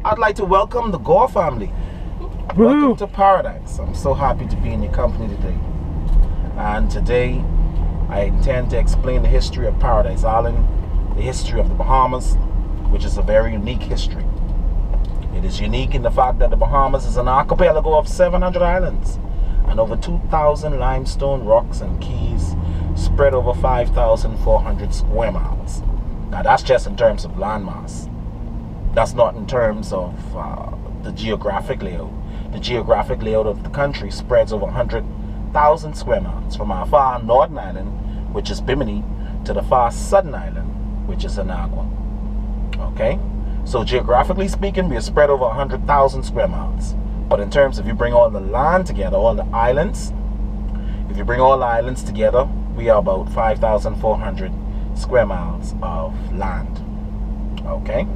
I'd like to welcome the Gore family. Welcome to Paradise. I'm so happy to be in your company today. And today, I intend to explain the history of Paradise Island, the history of the Bahamas, which is a very unique history. It is unique in the fact that the Bahamas is an archipelago of 700 islands and over 2,000 limestone rocks and keys spread over 5,400 square miles. Now that's just in terms of landmass. That's not in terms of the geographic layout. The geographic layout of the country spreads over 100,000 square miles from our far northern island, which is Bimini, to the far southern island, which is Anagua. Okay? So geographically speaking, we are spread over 100,000 square miles. But in terms of, if you bring all the land together, all the islands, if you bring all the islands together, we are about 5,400 square miles of land. Okay?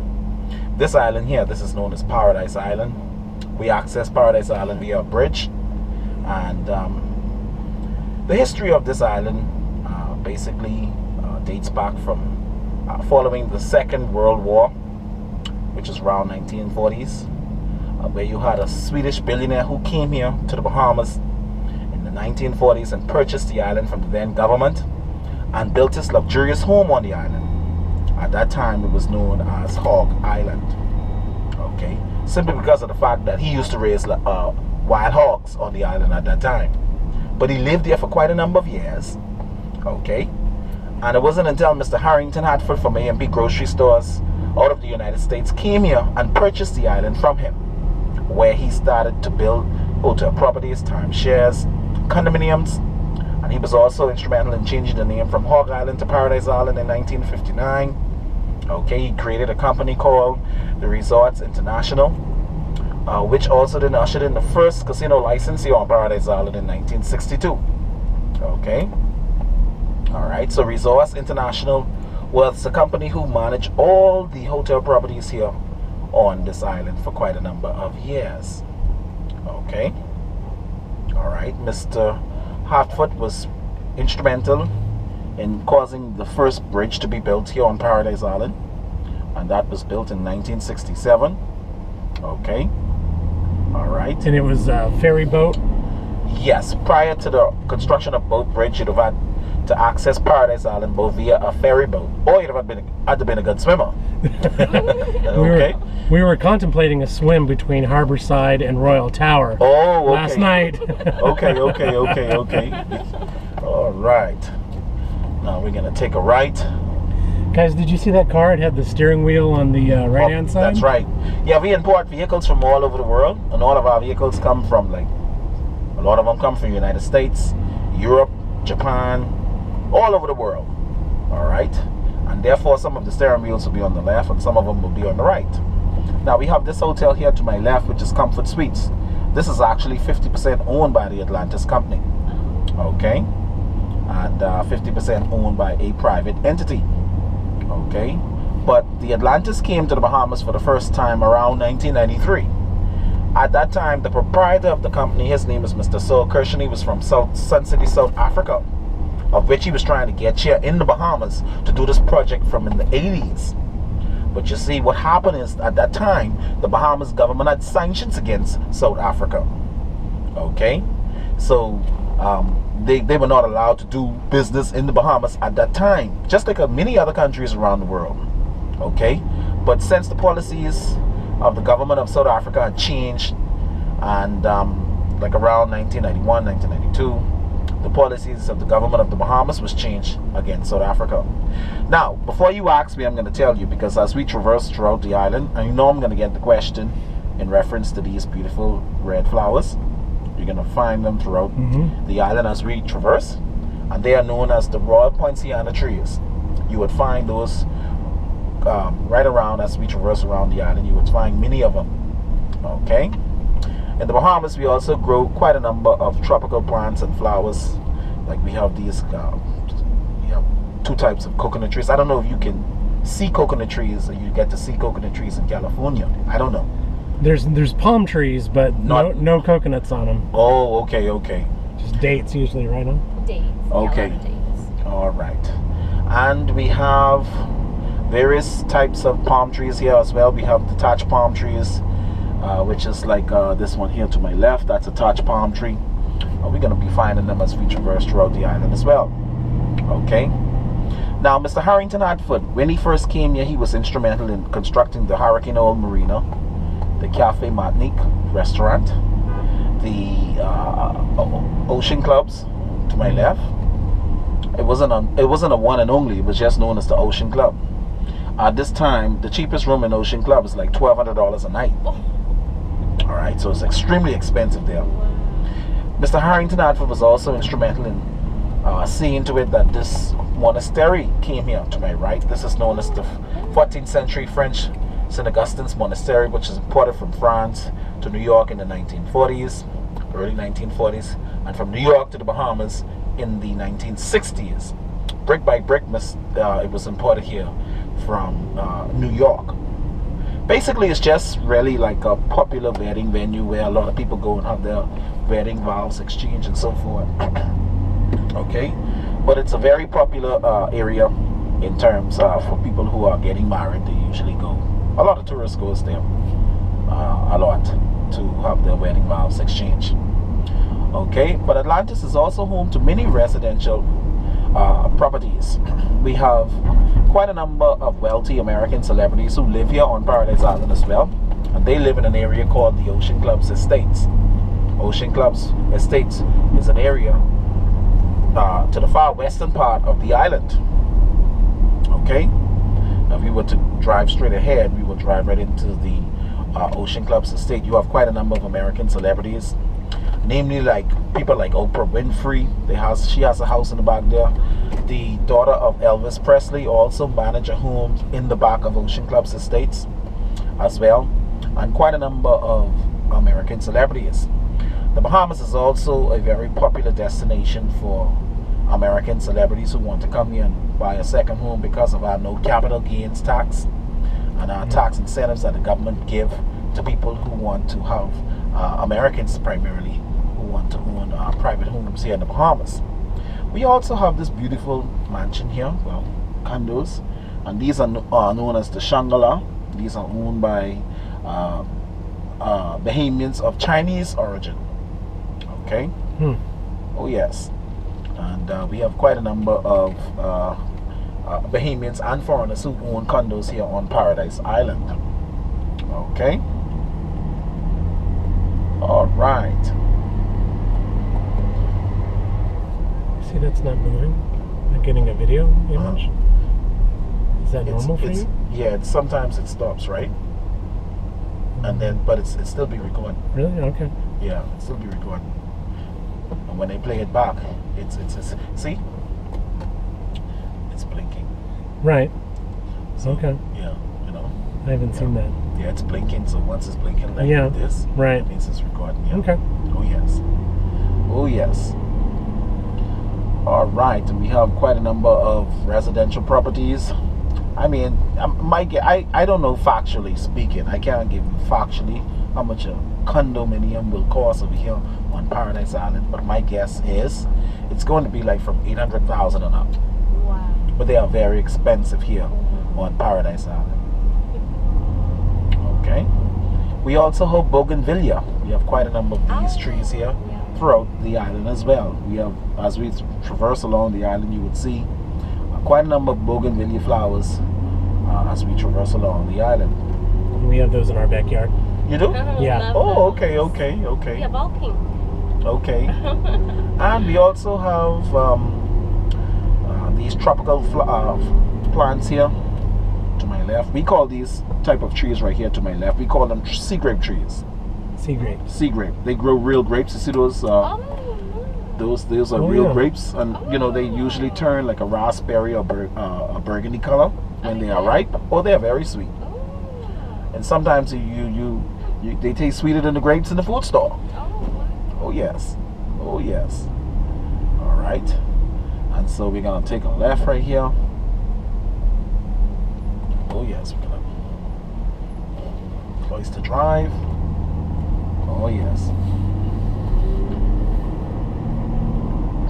This island here, this is known as Paradise Island. We access Paradise Island via a bridge. And the history of this island basically dates back from following the Second World War, which is around 1940s, where you had a Swedish billionaire who came here to the Bahamas in the 1940s and purchased the island from the then government and built his luxurious home on the island. At that time, it was known as Hog Island. Okay, simply because of the fact that he used to raise wild hogs on the island at that time. But he lived there for quite a number of years. Okay, and it wasn't until Mr. Harrington Hatford from A&P Grocery Stores out of the United States came here and purchased the island from him, where he started to build hotel properties, timeshares, condominiums, and he was also instrumental in changing the name from Hog Island to Paradise Island in 1959. Okay, he created a company called the Resorts International, which also then ushered in the first casino license here on Paradise Island in 1962. Okay, alright, so Resorts International was the company who managed all the hotel properties here on this island for quite a number of years. Okay, alright, Mr. Hartford was instrumental in causing the first bridge to be built here on Paradise Island, and that was built in 1967. Okay, alright. And it was a ferry boat? Yes, prior to the construction of boat bridge, you'd have had to access Paradise Island both via a ferry boat, or you'd have had to been a good swimmer. Okay. We were contemplating a swim between Harborside and Royal Tower. Oh, okay. Last night. Okay. All right. Now we're gonna take a right. Guys, did you see that car? It had the steering wheel on the right-hand side. That's right. Yeah, we import vehicles from all over the world, and all of our vehicles come from, like, a lot of them come from the United States, Europe, Japan, all over the world. All right. And therefore, some of the steering wheels will be on the left, and some of them will be on the right. Now we have this hotel here to my left, which is Comfort Suites. This is actually 50% owned by the Atlantis Company. Okay, and 50% owned by a private entity. Okay, but the Atlantis came to the Bahamas for the first time around 1993. At that time, the proprietor of the company, his name is Mr. Saul Kirshen. He was from Sun City, South Africa, of which he was trying to get here in the Bahamas to do this project from in the 80s. But you see, what happened is, at that time, the Bahamas government had sanctions against South Africa. Okay, so they were not allowed to do business in the Bahamas at that time, just like many other countries around the world. Okay, but since the policies of the government of South Africa had changed, and like around 1991, 1992, the policies of the government of the Bahamas was changed against South Africa. Now, before you ask me, I'm going to tell you, because as we traverse throughout the island, I know I'm going to get the question in reference to these beautiful red flowers. You're going to find them throughout the island as we traverse, and they are known as the Royal Poinciana trees. You would find those right around as we traverse around the island. You would find many of them. Okay. In the Bahamas, we also grow quite a number of tropical plants and flowers. Like we have these, we have two types of coconut trees. I don't know if you can see coconut trees, or you get to see coconut trees in California. I don't know. There's palm trees, but no coconuts on them. Oh, okay. Just dates usually, right? Dates. Okay. Yeah, dates. All right. And we have various types of palm trees here as well. We have detached palm trees, which is like this one here to my left. That's a detached palm tree. We're going to be finding them as we traverse throughout the island as well. Okay. Now, Mr. Harrington Hartford, when he first came here, he was instrumental in constructing the Hurricane Oil Marina, the Cafe Martinique restaurant, the ocean clubs to my left. It wasn't a one and only. It was just known as the Ocean Club. At this time, the cheapest room in Ocean Club is like $1,200 a night. All right, so it's extremely expensive there. Mr. Harrington Hartford was also instrumental in seeing to it that this monastery came here to my right. This is known as the 14th century French St. Augustine's Monastery, which is imported from France to New York in the 1940s, early 1940s, and from New York to the Bahamas in the 1960s. Brick by brick, it was imported here from New York. Basically, it's just really like a popular wedding venue where a lot of people go and have their wedding vows exchanged and so forth. Okay, but it's a very popular area in terms for people who are getting married. They usually go. A lot of tourists goes there a lot to have their wedding vows exchanged. Okay, but Atlantis is also home to many residential properties. We have quite a number of wealthy American celebrities who live here on Paradise Island as well, and they live in an area called the Ocean Clubs Estates. Ocean Clubs Estates is an area to the far western part of the island. Okay, now if we were to drive straight ahead, we will drive right into the Ocean Clubs Estate. You have quite a number of American celebrities, namely like people like Oprah Winfrey. She has a house in the back there. The daughter of Elvis Presley also managed a home in the back of Ocean Clubs Estates as well, and quite a number of American celebrities. The Bahamas is also a very popular destination for American celebrities who want to come here and buy a second home because of our no capital gains tax and our tax incentives that the government give to people who want to have Americans primarily who want to own private homes here in the Bahamas. We also have this beautiful mansion here, well, condos, and these are known as the Shangri-La. These are owned by Bahamians of Chinese origin. Okay. Oh yes, and we have quite a number of Bahamians and foreigners who own condos here on Paradise Island. Okay. All right. See, that's not moving. Not getting a video image. Is that normal for you? Yeah. Sometimes it stops, right? And then, but it's still be recording. Really? Okay. Yeah, it still be recording. And when they play it back, it's see, it's blinking. Right. So, okay. Yeah, you know. I haven't seen that. Yeah, it's blinking. So once it's blinking like this, right, it means it's recording. Yeah. Okay. Oh yes. Oh yes. All right, and we have quite a number of residential properties. I mean, I don't know factually speaking. I can't give you factually how much a condominium will cost over here on Paradise Island, but my guess is it's going to be like from $800,000 and up. Wow. But they are very expensive here on Paradise Island. Okay. We also have bougainvillea. We have quite a number of these trees here throughout the island as well. We have, as we traverse along the island, you would see quite a number of bougainvillea flowers as we traverse along the island. We have those in our backyard. You do? Yeah. Oh, okay. Yeah, bulking. Okay. And we also have these tropical plants here to my left. We call these type of trees right here to my left, we call them sea grape trees. Sea grape. Sea grape. They grow real grapes. You see those? Those are real grapes, and you know they usually turn like a raspberry or a burgundy color when they are ripe, or they are very sweet. And sometimes they taste sweeter than the grapes in the food store. Oh yes, oh yes. All right, and so we're gonna take a left right here. Oh yes, we're gonna place to drive. Oh yes.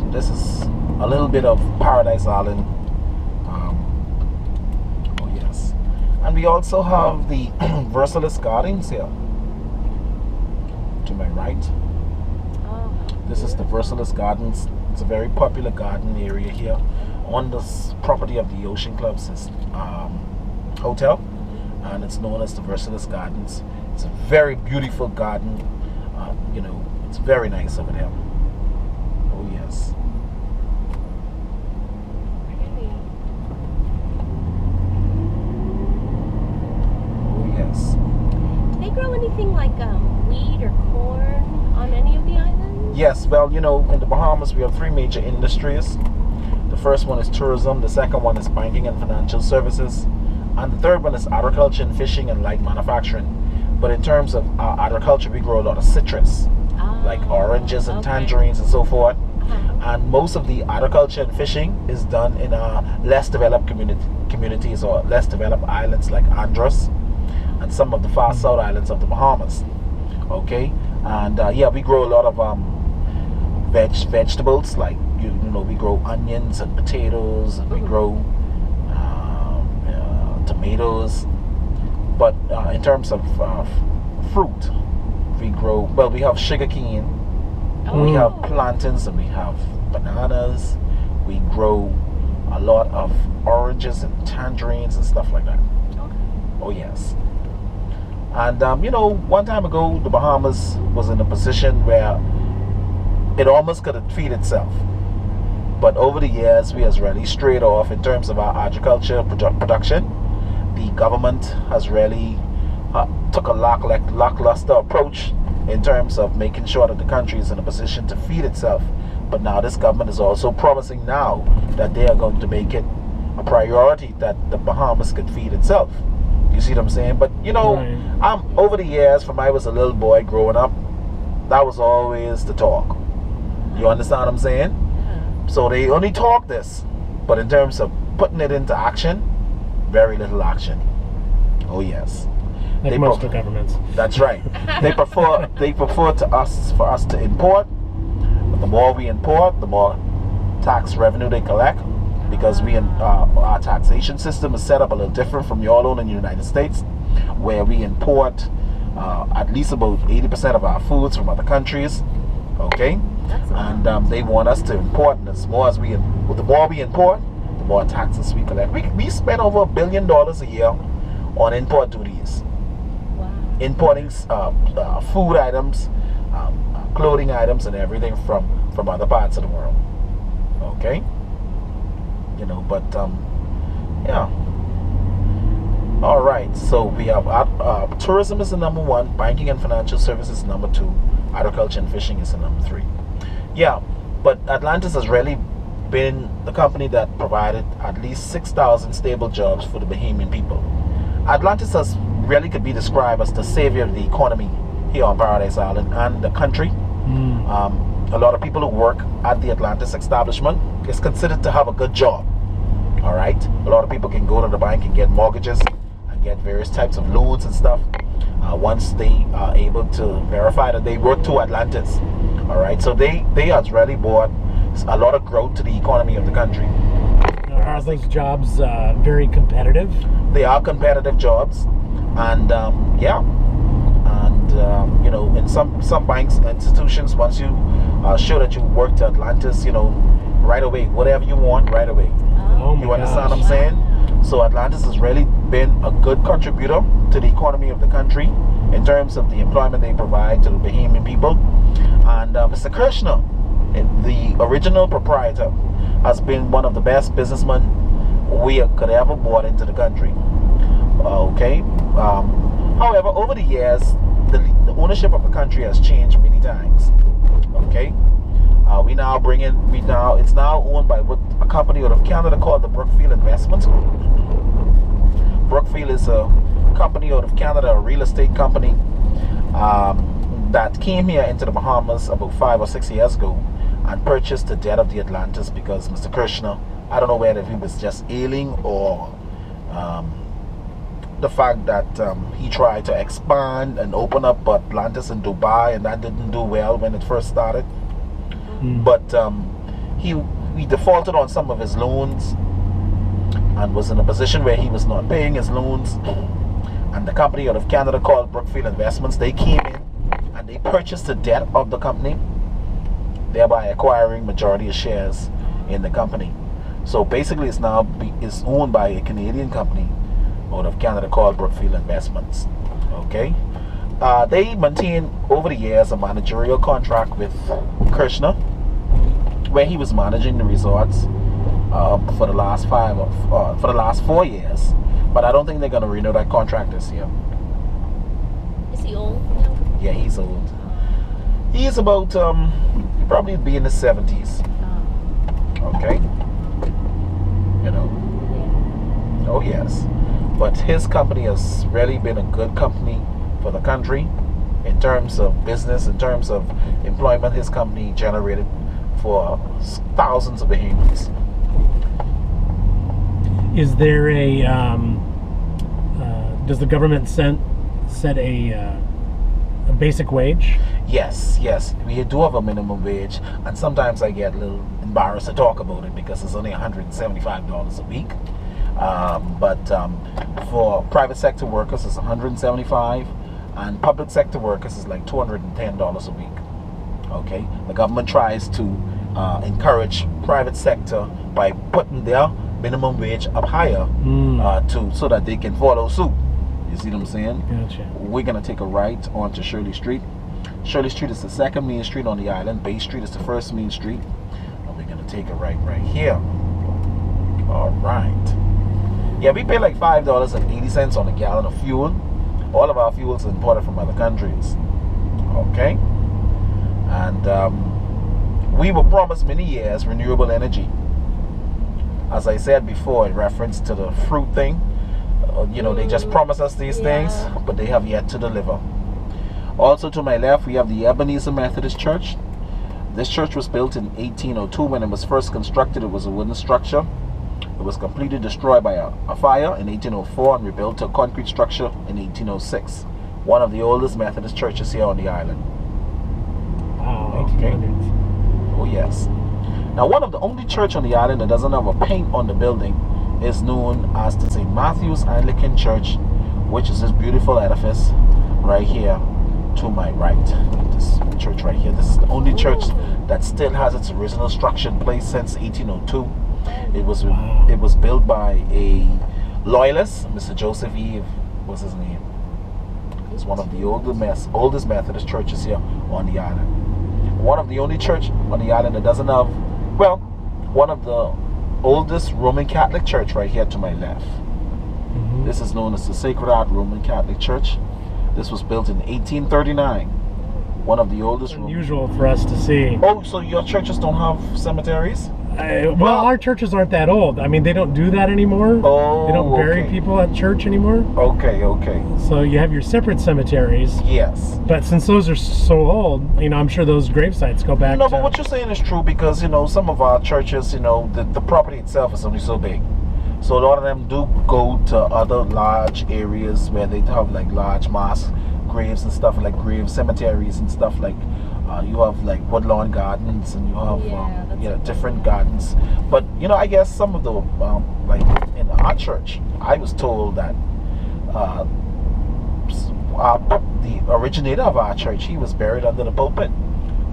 So this is a little bit of Paradise Island. Oh yes. And we also have the Versailles Gardens here. To my right. Oh. This is the Versailles Gardens. It's a very popular garden area here on this property of the Ocean Club's hotel, and it's known as the Versailles Gardens. It's a very beautiful garden. You know, it's very nice over there. Oh yes. Really? Oh yes. Do they grow anything like wheat or corn on any of the islands? Yes, well, you know, in the Bahamas we have three major industries. The first one is tourism, the second one is banking and financial services, and the third one is agriculture and fishing and light manufacturing. But in terms of agriculture, we grow a lot of citrus, like oranges and tangerines and so forth. And most of the agriculture and fishing is done in less developed communities or less developed islands like Andros and some of the far south islands of the Bahamas. Okay, and yeah, we grow a lot of vegetables, like you know, we grow onions and potatoes, and we grow tomatoes. But in terms of fruit, we grow, well, we have sugarcane, we have plantains, and we have bananas. We grow a lot of oranges and tangerines and stuff like that. Oh yes. And you know, one time ago the Bahamas was in a position where it almost could feed itself, but over the years we has really strayed off in terms of our agriculture production. The government has really took a lackluster approach in terms of making sure that the country is in a position to feed itself. But now this government is also promising now that they are going to make it a priority that the Bahamas could feed itself. You see what I'm saying? But you know, over the years, from I was a little boy growing up, that was always the talk. You understand what I'm saying? So they only talk this, but in terms of putting it into action, very little action. Oh yes. Like most of governments. That's right. They prefer for us to import. But the more we import, the more tax revenue they collect, because our taxation system is set up a little different from your own in the United States, where we import at least about 80% of our foods from other countries. Okay, and they want us to import, and the more we import, the more taxes we collect. We spend over $1 billion a year on import duties. Wow. Importing food items, clothing items, and everything from other parts of the world. Okay, you know, but yeah. All right, so we have tourism is the number one, banking and financial services number two, agriculture and fishing is the number three. Yeah, but Atlantis has really been the company that provided at least 6,000 stable jobs for the Bahamian people. Atlantis has really could be described as the savior of the economy here on Paradise Island and the country. A lot of people who work at the Atlantis establishment is considered to have a good job. All right, a lot of people can go to the bank and get mortgages and get various types of loans and stuff once they are able to verify that they work to Atlantis. All right, so they has really brought a lot of growth to the economy of the country. Are those jobs very competitive? They are competitive jobs, and yeah, and you know, in some banks and institutions, once you show that you work to Atlantis, you know, right away, whatever you want, right away. Oh You understand what I'm saying? So Atlantis has really been a good contributor to the economy of the country in terms of the employment they provide to the Bahamian people. And Mr. Krishna, the original proprietor, has been one of the best businessmen we could ever brought into the country. Okay. However, over the years, the ownership of the country has changed many times. Okay. It's now owned by a company out of Canada called the Brookfield Investments Group. Brookfield is a company out of Canada, a real estate company that came here into the Bahamas about 5 or 6 years ago and purchased the debt of the Atlantis because Mr. Krishna, I don't know whether he was just ailing or the fact that he tried to expand and open up Atlantis in Dubai, and that didn't do well when it first started. But he defaulted on some of his loans, and was in a position where he was not paying his loans. And the company out of Canada called Brookfield Investments, they came in and they purchased the debt of the company, thereby acquiring majority of shares in the company. So basically it's now is owned by a Canadian company out of Canada called Brookfield Investments. Okay, they maintained over the years a managerial contract with Kirshner, where he was managing the resorts for the last 4 years. But I don't think they're going to renew that contract this year. Is he old now? Yeah, he's old. He's about probably be in the 70s. Okay, you know. Oh yes. But his company has really been a good company for the country in terms of business, in terms of employment. His company generated for thousands of Bahamians. Is there a does the government set a basic wage? Yes, we do have a minimum wage, and sometimes I get a little embarrassed to talk about it because it's only $175 a week. But for private sector workers it's $175, and public sector workers is like $210 a week. Okay, the government tries to encourage private sector by putting their minimum wage up higher so that they can follow suit. You see what I'm saying? Gotcha. We're gonna take a right onto Shirley Street. Shirley Street is the second main street on the island. Bay Street is the first main street, and we're gonna take a right here. All right. Yeah, we pay like $5.80 on a gallon of fuel. All of our fuel is imported from other countries. Okay? And we were promised many years renewable energy. As I said before, in reference to the fruit thing, you know, they just promise us these things, but they have yet to deliver. Also to my left, we have the Ebenezer Methodist Church. This church was built in 1802. When it was first constructed, it was a wooden structure. It was completely destroyed by a fire in 1804 and rebuilt to a concrete structure in 1806. One of the oldest Methodist churches here on the island. Wow, Okay. 1800s. Oh yes. Now, one of the only church on the island that doesn't have a paint on the building is known as the St. Matthew's Anglican Church, which is this beautiful edifice right here to my right. This church right here. This is the only church that still has its original structure in place since 1802. It was built by a loyalist, Mr. Joseph Eve was his name. It's one of the oldest Methodist churches here on the island. One of the only church on the island that doesn't have, well, one of the oldest Roman Catholic church right here to my left. This is known as the Sacred Heart Roman Catholic Church. This was built in 1839. One of the oldest. Unusual for us to see. Oh, so your churches don't have cemeteries? Well, our churches aren't that old. I mean, they don't do that anymore. Oh, they don't bury people at church anymore. Okay. So you have your separate cemeteries. Yes. But since those are so old, you know, I'm sure those grave sites go back. No, but what you're saying is true because, you know, some of our churches, you know, the property itself is only so big. So a lot of them do go to other large areas where they have like large mass graves and stuff, like grave cemeteries and stuff like. You have like Woodlawn Gardens, and you have different gardens. But you know, I guess some of the like in our church, I was told that the originator of our church, he was buried under the pulpit.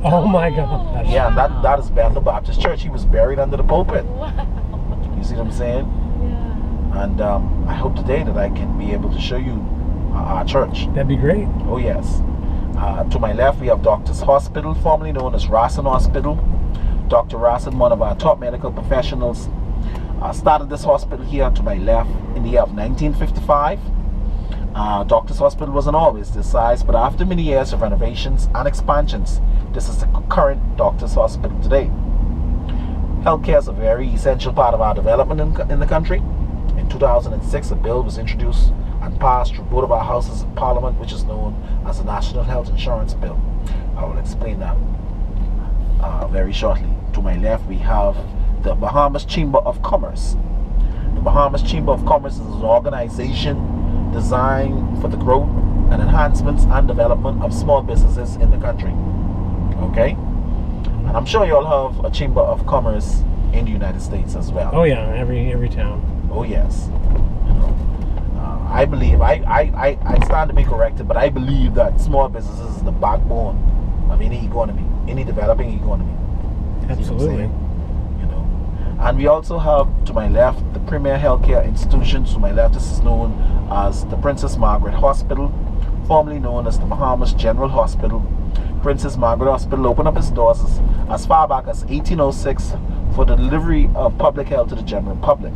Oh my God! Yeah, and that is Bethel Baptist Church. He was buried under the pulpit. Wow. You see what I'm saying? Yeah. And I hope today that I can be able to show you our church. That'd be great. Oh yes. To my left, we have Doctor's Hospital, formerly known as Rasson Hospital. Dr. Rasson, one of our top medical professionals, started this hospital here to my left in the year of 1955. Doctor's Hospital wasn't always this size, but after many years of renovations and expansions, this is the current Doctor's Hospital today. Healthcare is a very essential part of our development in the country. In 2006, a bill was introduced and passed through both of our houses of Parliament, which is known as the National Health Insurance Bill. I will explain that very shortly. To my left, we have the Bahamas Chamber of Commerce. The Bahamas Chamber of Commerce is an organization designed for the growth and enhancements and development of small businesses in the country. Okay? And I'm sure you all have a Chamber of Commerce in the United States as well. Oh yeah, every town. Oh yes. You know, I believe I stand to be corrected, but I believe that small businesses is the backbone of any economy, any developing economy. Absolutely. You know, and we also have to my left the premier healthcare institution. To my left, this is known as the Princess Margaret Hospital, formerly known as the Bahamas General Hospital. Princess Margaret Hospital opened up its doors as far back as 1806 for the delivery of public health to the general public.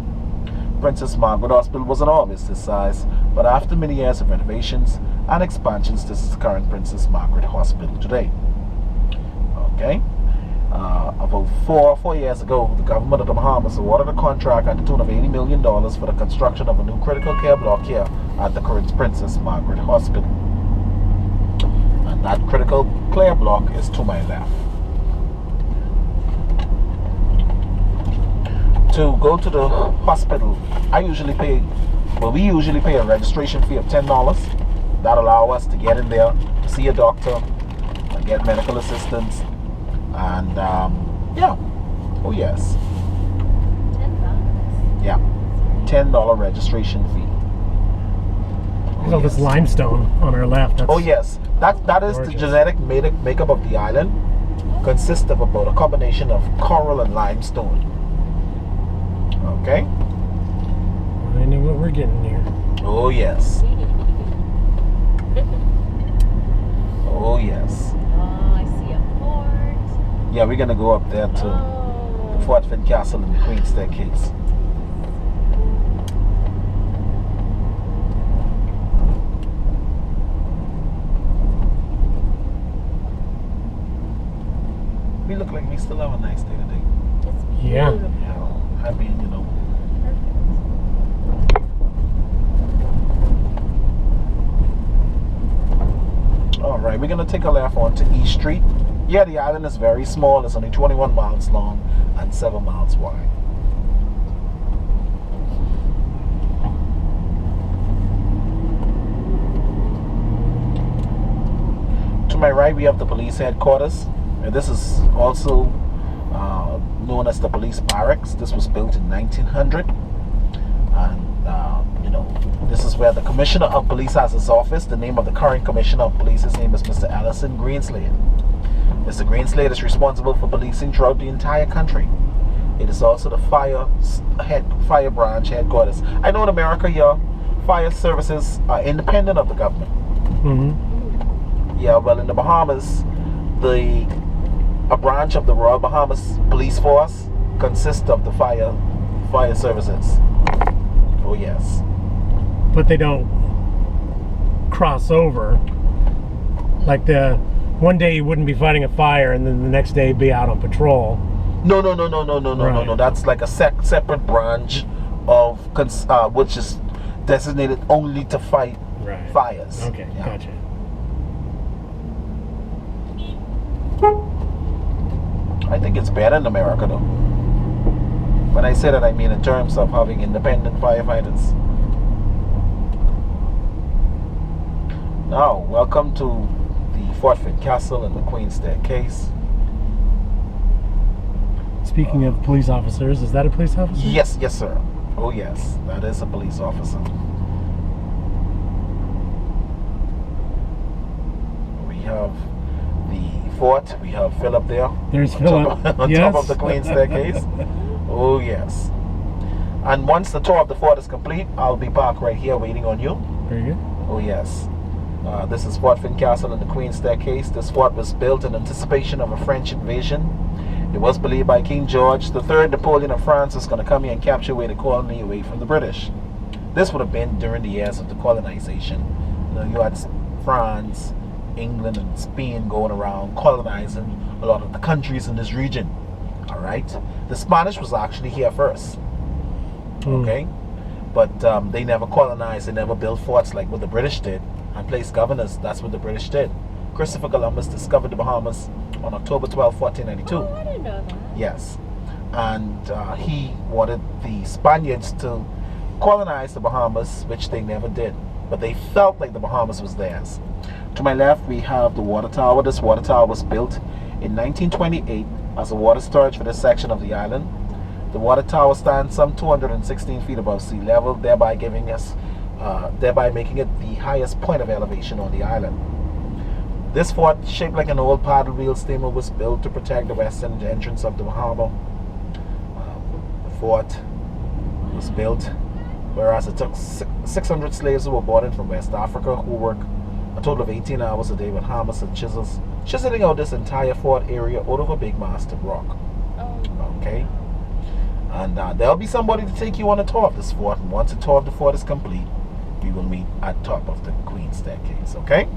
Princess Margaret Hospital wasn't always this size, but after many years of renovations and expansions, this is the current Princess Margaret Hospital today. Okay? About four years ago, the government of the Bahamas awarded a contract at the tune of $80 million for the construction of a new critical care block here at the current Princess Margaret Hospital. And that critical care block is to my left. To go to the hospital, we usually pay a registration fee of $10. That allows us to get in there, to see a doctor, and get medical assistance, and yeah, oh yes, $10. yeah, $10 registration fee. Look at all this limestone on our left. That's Oh yes, that is gorgeous. the genetic makeup of the island. Consists of about a combination of coral and limestone. Okay. I know what we're getting here. Oh yes. Oh yes. Oh, I see a fort. Yeah, we're gonna go up there to the Oh. Fort Finn Castle and the Queen's Staircase. We look like we still have a nice day today. It's Yeah. beautiful. Yeah, I mean, you know. All right, we're gonna take a left onto East Street. Yeah, the island is very small. It's only 21 miles long and 7 miles wide. To my right, we have the police headquarters. And this is also known as the police barracks. This was built in 1900. And, you know, this is where the commissioner of police has his office. The name of the current commissioner of police, his name is Mr. Ellison Greenslade. Mr. Greenslade is responsible for policing throughout the entire country. It is also the fire branch headquarters. I know in America here, fire services are independent of the government. Mm-hmm. Yeah, well, in the Bahamas, a branch of the Royal Bahamas Police Force consists of the fire services. Oh yes. But they don't cross over. Like one day you wouldn't be fighting a fire, and then the next day be out on patrol. No. Right. That's like a separate branch of which is designated only to fight Right. fires. Okay, Yeah. gotcha. I think it's better in America though. When I say that, I mean in terms of having independent firefighters. Now, welcome to the Fort Finn Castle and the Queen's Staircase. Speaking of police officers, is that a police officer? Yes, sir. Oh yes, that is a police officer. We have the fort. We have Philip there. There's on Philip. top, on Yes. top of the Queen's Staircase. Oh yes. And once the tour of the fort is complete, I'll be back right here waiting on you. Very good. Oh yes. This is Fort Finn Castle and the Queen's Staircase. This fort was built in anticipation of a French invasion. It was believed by King George III Napoleon of France was going to come here and capture away the colony away from the British. This would have been during the years of the colonization. You had France, England, and Spain going around colonizing a lot of the countries in this region. All right. The Spanish was actually here first. Okay. But they never colonized. They never built forts like what the British did and placed governors. That's what the British did. Christopher Columbus discovered the Bahamas on October 12, 1492. Oh, I didn't know that. Yes. And he wanted the Spaniards to colonize the Bahamas, which they never did. But they felt like the Bahamas was theirs. To my left, we have the water tower. This water tower was built in 1928 as a water storage for this section of the island. The water tower stands some 216 feet above sea level, thereby making it the highest point of elevation on the island. This fort, shaped like an old paddle wheel steamer, was built to protect the western entrance of the harbor. The fort was built, whereas it took 600 slaves who were brought in from West Africa who worked a total of 18 hours a day with hammers and chisels, chiseling out this entire fort area out of a big massive rock. Okay? And there'll be somebody to take you on a tour of this fort, and once the tour of the fort is complete, we will meet at top of the Queen's Staircase, okay?